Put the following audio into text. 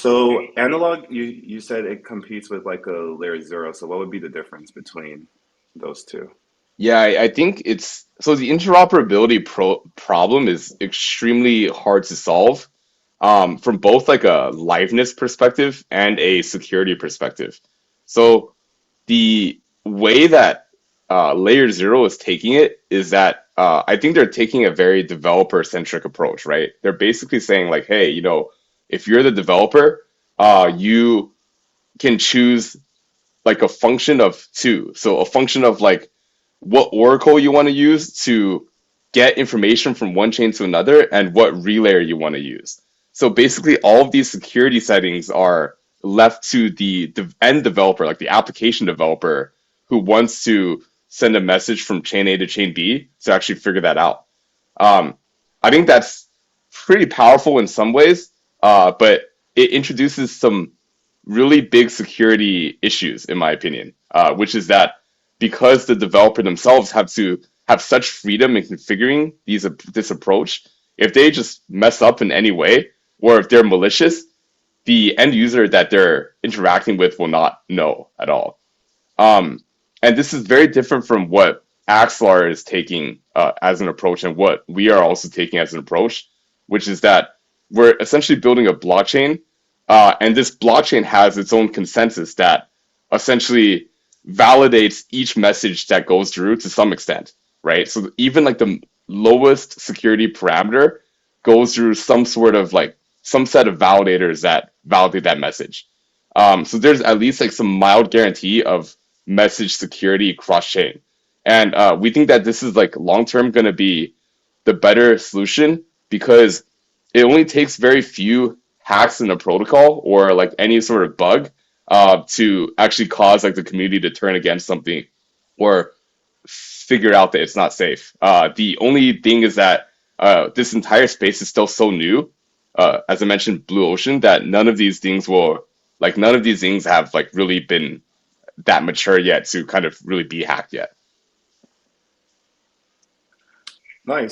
So analog, you said it competes with like a layer zero. So what would be the difference between those two? Yeah, I think it's so the interoperability problem is extremely hard to solve from both like a liveness perspective and a security perspective. So the way that Layer Zero is taking it is that I think they're taking a very developer-centric approach, right? They're basically saying like, hey, if you're the developer, you can choose like a function of two. So a function of like what oracle you want to use to get information from one chain to another and what relayer you want to use. So basically all of these security settings are left to the end developer, like the application developer who wants to send a message from chain A to chain B to actually figure that out. Um, I think that's pretty powerful in some ways, but it introduces some really big security issues, in my opinion, which is that because the developer themselves have to have such freedom in configuring this approach, if they just mess up in any way, or if they're malicious, the end user that they're interacting with will not know at all. Um, and this is very different from what Axlar is taking as an approach and what we are also taking as an approach, which is that we're essentially building a blockchain, and this blockchain has its own consensus that essentially validates each message that goes through to some extent, right? So even like the lowest security parameter goes through some sort of like some set of validators that validate that message. So there's at least like some mild guarantee of message security cross chain. And we think that this is like long term going to be the better solution because it only takes very few hacks in a protocol or like any sort of bug to actually cause like the community to turn against something or figure out that it's not safe. The only thing is that this entire space is still so new, as I mentioned, blue ocean, that none of these things have like really been that mature yet to kind of really be hacked yet. Nice.